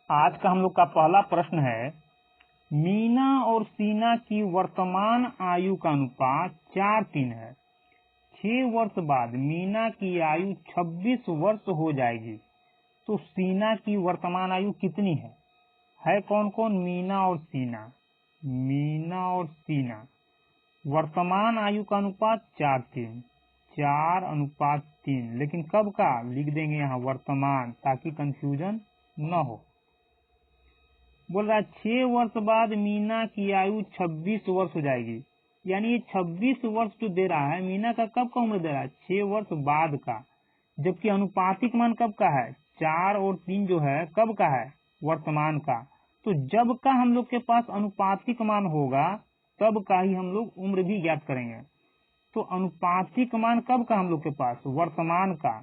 आज का हम लोग का पहला प्रश्न है, मीना और सीना की वर्तमान आयु का अनुपात 4:3 है। 6 वर्ष बाद मीना की आयु 26 वर्ष हो जाएगी, तो सीना की वर्तमान आयु कितनी है? कौन कौन? मीना और सीना। मीना और सीना वर्तमान आयु का अनुपात 4:3, 4:3, लेकिन कब का लिख देंगे यहाँ वर्तमान, ताकि कंफ्यूजन न हो। बोल रहा है 6 वर्ष बाद मीना की आयु 26 वर्ष हो जाएगी, यानी ये 26 वर्ष जो दे रहा है, मीना का कब का उम्र दे रहा है? 6 वर्ष बाद का। जबकि अनुपातिक मान कब का है? 4 और 3 जो है कब का है? वर्तमान का। तो जब का हम लोग के पास अनुपातिक मान होगा, तब का ही हम लोग उम्र भी ज्ञात करेंगे। तो अनुपातिक मान कब का हम लोग के पास? वर्तमान का।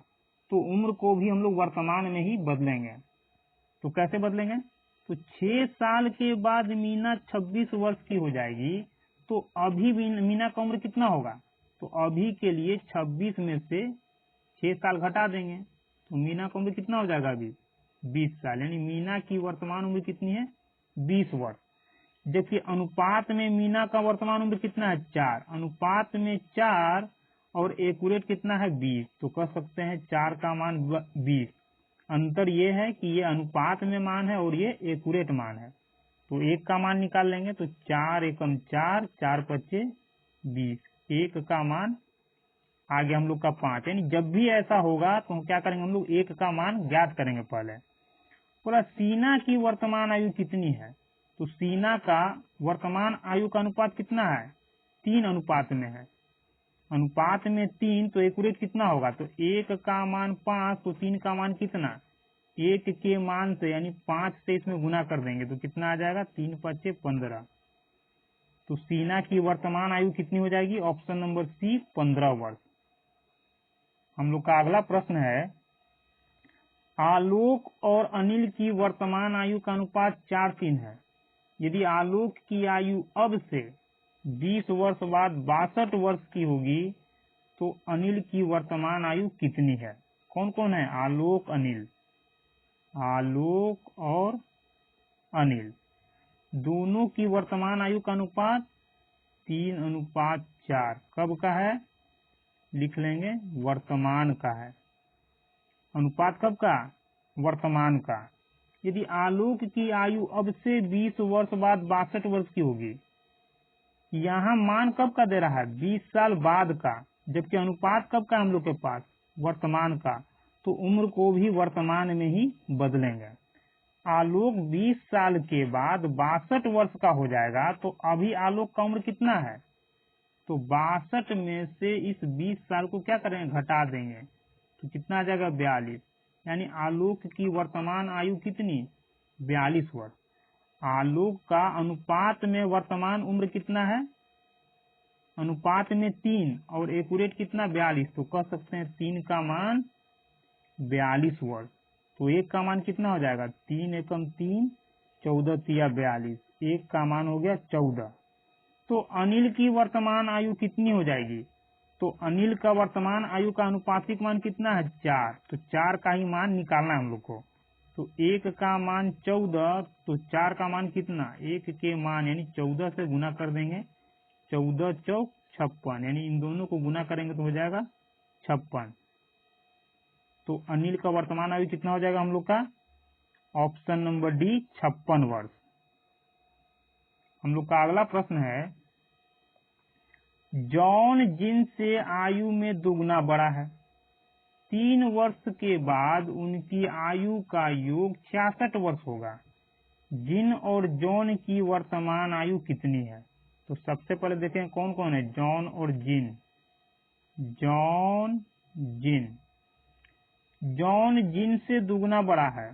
तो उम्र को भी हम लोग वर्तमान में ही बदलेंगे। तो कैसे बदलेंगे? तो 6 साल के बाद मीना 26 वर्ष की हो जाएगी, तो अभी मीना का उम्र कितना होगा? तो अभी के लिए 26 में से 6 साल घटा देंगे, तो मीना का उम्र कितना हो जाएगा अभी? 20 साल। यानी मीना की वर्तमान उम्र कितनी है? 20 वर्ष। जबकि अनुपात में मीना का वर्तमान उम्र कितना है? 4। अनुपात में 4 और एक्यूरेट कितना है? 20। तो कह सकते हैं 4 का मान 20। अंतर ये है कि ये अनुपात में मान है और ये एक्यूरेट मान है। तो 1 का मान निकाल लेंगे, तो 4 एकम 4, 4 पच्चे 20, 1 का मान आ गया हम लोग का 5। यानी जब भी ऐसा होगा तो हम क्या करेंगे? हम लोग 1 का मान ज्ञात करेंगे पहले। बोला सीना की वर्तमान आयु कितनी है? तो सीना का वर्तमान आयु का अनुपात कितना है? 3 अनुपात में है। अनुपात में 3, तो एक्यूरेट कितना होगा? तो 1 का मान 5, तो 3 का मान कितना? 1 के मान से यानी 5 से इसमें गुना कर देंगे, तो कितना आ जाएगा? 3 पच्चे 15। तो सीना की वर्तमान आयु कितनी हो जाएगी? ऑप्शन नंबर सी, 15 वर्ष। हम लोग का अगला प्रश्न है, आलोक और अनिल की वर्तमान आयु का अनुपात 4:3 है। यदि आलोक की आयु अब से 20 वर्ष बाद 62 वर्ष की होगी, तो अनिल की वर्तमान आयु कितनी है? कौन कौन है? आलोक, अनिल। आलोक और अनिल दोनों की वर्तमान आयु का अनुपात 3:4। कब का है? लिख लेंगे वर्तमान का है। अनुपात कब का? वर्तमान का। यदि आलोक की आयु अब से 20 वर्ष बाद 62 वर्ष की होगी, यहाँ मान कब का दे रहा है? 20 साल बाद का। जबकि अनुपात कब का हम लोग के पास? वर्तमान का। तो उम्र को भी वर्तमान में ही बदलेंगे। आलोक 20 साल के बाद 62 वर्ष का हो जाएगा, तो अभी आलोक का उम्र कितना है? तो 62 में से इस 20 साल को क्या करेंगे? घटा देंगे, तो कितना आ जाएगा? 42। यानी आलोक की वर्तमान आयु कितनी? 42 वर्ष। आलोक का अनुपात में वर्तमान उम्र कितना है? अनुपात में 3 और एक्यूरेट कितना? 42। तो कह सकते हैं 3 का मान 42 वर्ष। तो 1 का मान कितना हो जाएगा? 3 एकम 3, 14 तिया 42, 1 का मान हो गया 14। तो अनिल की वर्तमान आयु कितनी हो जाएगी? तो अनिल का वर्तमान आयु का अनुपातिक मान कितना है? 4। तो 4 का ही मान निकालना है हम लोग को। तो 1 का मान 14, तो 4 का मान कितना? 1 के मान यानी 14 से गुना कर देंगे, 14 चौक 56, यानी इन दोनों को गुना करेंगे तो हो जाएगा 56। तो अनिल का वर्तमान आयु कितना हो जाएगा हम लोग का? ऑप्शन नंबर डी, 56 वर्ष। हम लोग का अगला प्रश्न है, जॉन जिन से आयु में दुगना बड़ा है। 3 वर्ष के बाद उनकी आयु का योग 66 वर्ष होगा। जिन और जॉन की वर्तमान आयु कितनी है? तो सबसे पहले देखें कौन कौन है? जॉन और जिन। जॉन, जिन। जॉन जिन से दुगना बड़ा है,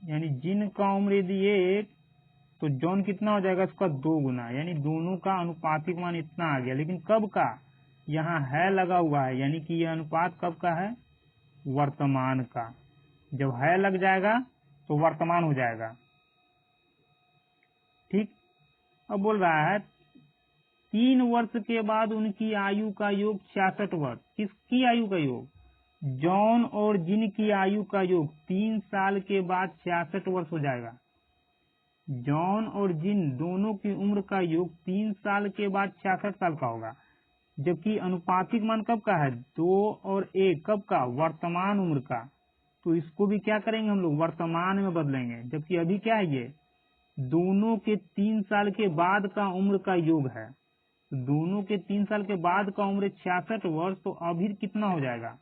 यानी जिन का उम्र यदि 1, तो जॉन कितना हो जाएगा? इसका 2 गुना, यानी दोनों का अनुपातिक मान इतना आ गया। लेकिन कब का? यहाँ है लगा हुआ है, यानी कि यह अनुपात कब का है? वर्तमान का। जब है लग जाएगा तो वर्तमान हो जाएगा। ठीक। अब बोल रहा है 3 वर्ष के बाद उनकी आयु का योग 66 वर्ष। किसकी आयु का योग? जॉन और जिन की आयु का योग 3 साल के बाद 66 वर्ष हो जाएगा। जॉन और जिन दोनों की उम्र का योग 3 साल के बाद 66 साल का होगा। जबकि अनुपातिक मान कब का है? 2 और 1 कब का? वर्तमान उम्र का। तो इसको भी क्या करेंगे हम लोग? वर्तमान में बदलेंगे। जबकि अभी क्या है? ये दोनों के 3 साल के बाद का उम्र का योग है। तो दोनों के 3 साल के बाद का उम्र 66 वर्ष, तो अभी कितना हो जाएगा?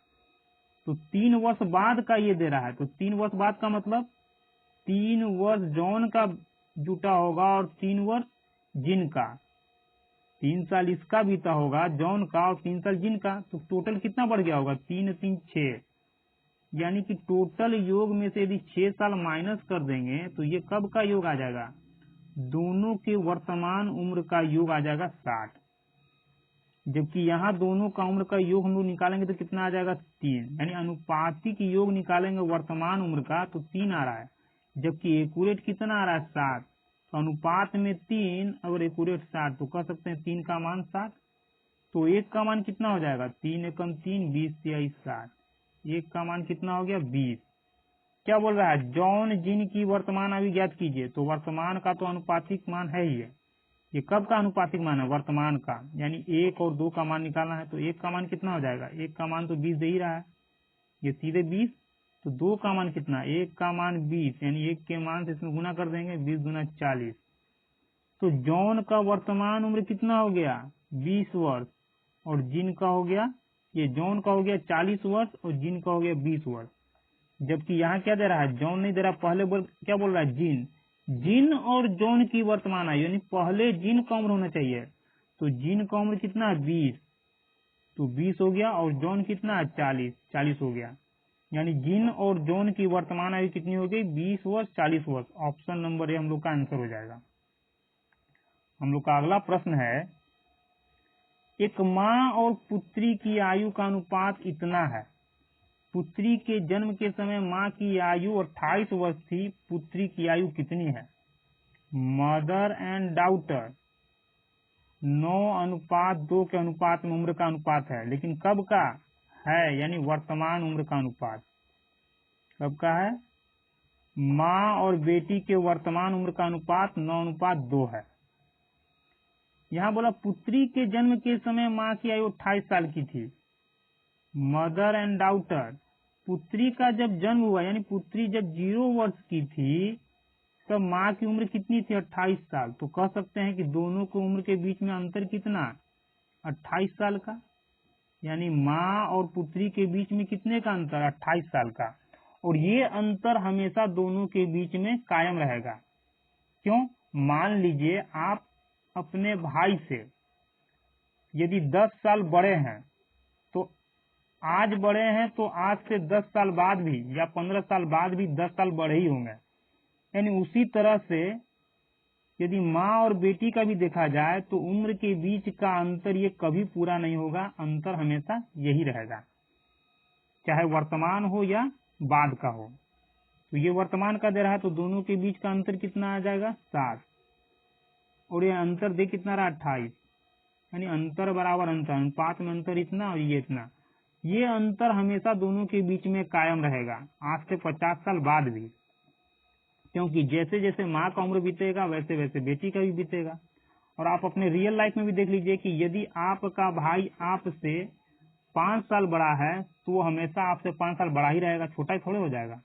तो 3 वर्ष बाद का ये दे रहा है। तो 3 वर्ष बाद का मतलब 3 वर्ष जॉन का जुटा होगा और 3 वर्ष जिन का। 3 साल इसका बीता होगा जॉन का और 3 साल जिन का। तो टोटल कितना बढ़ गया होगा? 3 3 6, यानी कि टोटल योग में से यदि 6 साल माइनस कर देंगे तो ये कब का योग आ जाएगा? दोनों के वर्तमान उम्र का योग आ जाएगा 60। जबकि यहाँ दोनों का उम्र का योग हम लोग निकालेंगे तो कितना आ जाएगा? 3। यानी अनुपातिक योग निकालेंगे वर्तमान उम्र का तो 3 आ रहा है। जबकि एक्यूरेट कितना आ रहा है? 7। तो अनुपात में 3 और एक्यूरेट 7, तो कह सकते हैं 3 का मान 7। तो 1 का मान कितना हो जाएगा? 3 एकम 3, 20 तिहाई 60। 1 का मान कितना हो गया? 20। क्या बोल रहा है? जॉन जिन की वर्तमान आयु ज्ञात कीजिए। तो वर्तमान का तो अनुपातिक मान है ही है। ये कब का अनुपातिक मान है? वर्तमान का। यानी 1 और 2 का मान निकालना है। तो 1 का मान कितना हो जाएगा? 1 का मान तो 20 दे ही रहा है, ये सीधे 20। तो 2 का मान कितना? 1 का मान 20, यानी 1 के मान से इसमें गुना कर देंगे, 20 गुना 40। तो जॉन का वर्तमान उम्र कितना हो गया? 20 वर्ष। और जिन का हो गया, ये जॉन का हो गया 40 वर्ष और जिन का हो गया 20 वर्ष। जबकि यहाँ क्या दे रहा है? जॉन नहीं दे रहा, पहले क्या बोल रहा है? जिन। जिन और जॉन की वर्तमान आयु, यानी पहले जिन का उम्र होना चाहिए। तो जिन का उम्र कितना है? 20। तो 20 हो गया और जॉन कितना है? 40 हो गया। यानी जिन और जॉन की वर्तमान आयु कितनी हो गई? 20 वर्ष 40 वर्ष। ऑप्शन नंबर ए हम लोग का आंसर हो जाएगा। हम लोग का अगला प्रश्न है, एक माँ और पुत्री की आयु का अनुपात इतना है। पुत्री के जन्म के समय माँ की आयु 28 वर्ष थी, पुत्री की आयु कितनी है? मदर एंड डॉटर 9:2 के अनुपात में उम्र का अनुपात है, लेकिन कब का है? यानी वर्तमान उम्र का अनुपात कब का है? माँ और बेटी के वर्तमान उम्र का अनुपात 9:2 है। यहाँ बोला पुत्री के जन्म के समय माँ की आयु 28 साल की थी। मदर एंड डॉटर, पुत्री का जब जन्म हुआ, यानी पुत्री जब 0 वर्ष की थी तब माँ की उम्र कितनी थी? 28 साल। तो कह सकते हैं कि दोनों की उम्र के बीच में अंतर कितना? 28 साल का। यानी माँ और पुत्री के बीच में कितने का अंतर? 28 साल का। और ये अंतर हमेशा दोनों के बीच में कायम रहेगा। क्यों? मान लीजिए आप अपने भाई से यदि 10 साल बड़े हैं, तो आज बड़े हैं तो आज से 10 साल बाद भी या 15 साल बाद भी 10 साल बड़े ही होंगे। यानी उसी तरह से यदि माँ और बेटी का भी देखा जाए तो उम्र के बीच का अंतर ये कभी पूरा नहीं होगा, अंतर हमेशा यही रहेगा, चाहे वर्तमान हो या बाद का हो। तो ये वर्तमान का दे रहा है, तो दोनों के बीच का अंतर कितना आ जाएगा? 7। और ये अंतर दे कितना रहा? 28। यानी अंतर बराबर अंतर, अनुपात में अंतर इतना और ये इतना। ये अंतर हमेशा दोनों के बीच में कायम रहेगा, आज से 50 साल बाद भी। क्योंकि जैसे जैसे माँ का उम्र बीतेगा वैसे वैसे बेटी का भी बीतेगा। और आप अपने रियल लाइफ में भी देख लीजिए कि यदि आपका भाई आपसे 5 साल बड़ा है तो वो हमेशा आपसे 5 साल बड़ा ही रहेगा, छोटा ही थोड़े हो जाएगा।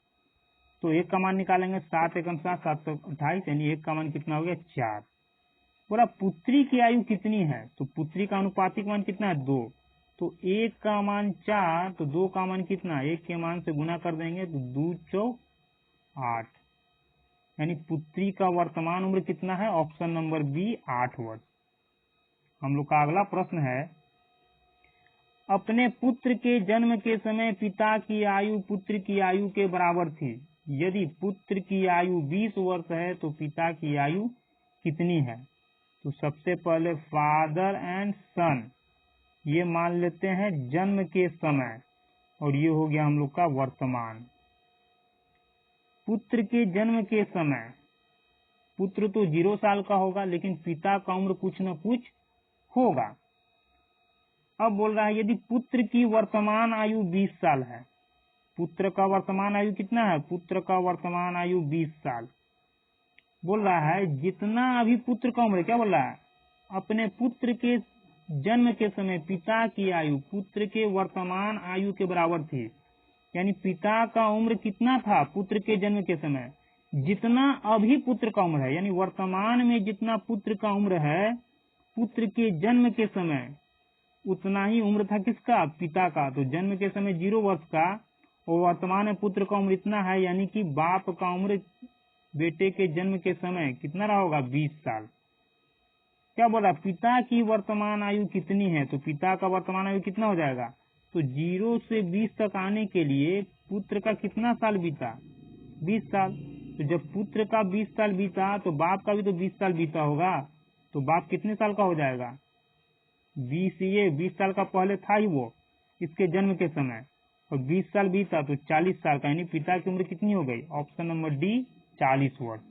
तो 1 का मान निकालेंगे, 7 एकम 7, 728, यानी 1 का मान कितना हो गया? 4। बोला पुत्री की आयु कितनी है? तो पुत्री का अनुपातिक मान कितना है? 2। तो 1 का मान 4, तो 2 का मान कितना? 1 के मान से गुना कर देंगे तो 2 चौक 8। यानी पुत्री का वर्तमान उम्र कितना है? ऑप्शन नंबर बी 8 वर्ष। हम लोग का अगला प्रश्न है, अपने पुत्र के जन्म के समय पिता की आयु पुत्र की आयु के बराबर थी। यदि पुत्र की आयु 20 वर्ष है तो पिता की आयु कितनी है? तो सबसे पहले फादर एंड सन ये मान लेते हैं जन्म के समय, और ये हो गया हम लोग का वर्तमान। पुत्र के जन्म के समय पुत्र तो 0 साल का होगा, लेकिन पिता का उम्र कुछ न कुछ होगा। अब बोल रहा है यदि पुत्र की वर्तमान आयु 20 साल है पुत्र का वर्तमान आयु कितना है? पुत्र का वर्तमान आयु 20 साल। बोल रहा है जितना अभी पुत्र का उम्र, क्या बोल रहा है? अपने पुत्र के जन्म के समय पिता की आयु पुत्र के वर्तमान आयु के बराबर थी। यानी पिता का उम्र कितना था पुत्र के जन्म के समय? जितना अभी पुत्र का उम्र है, यानी वर्तमान में जितना पुत्र का उम्र है पुत्र के जन्म के समय, उतना ही उम्र था किसका? पिता का। तो जन्म के समय 0 वर्ष का और वर्तमान में पुत्र का उम्र इतना है, यानी कि बाप का उम्र बेटे के जन्म के समय कितना रहा होगा? 20 साल। क्या बोला? पिता की वर्तमान आयु कितनी है? तो पिता का वर्तमान आयु कितना हो जाएगा? तो 0 से 20 तक आने के लिए पुत्र का कितना साल बीता? 20 साल। तो जब पुत्र का 20 साल बीता तो बाप का भी तो 20 साल बीता होगा। तो बाप कितने साल का हो जाएगा? 20 साल का पहले था ही वो इसके जन्म के समय, और 20 साल बीता तो 40 साल का, यानी पिता की उम्र कितनी हो गई? ऑप्शन नंबर डी 40 वर्ष।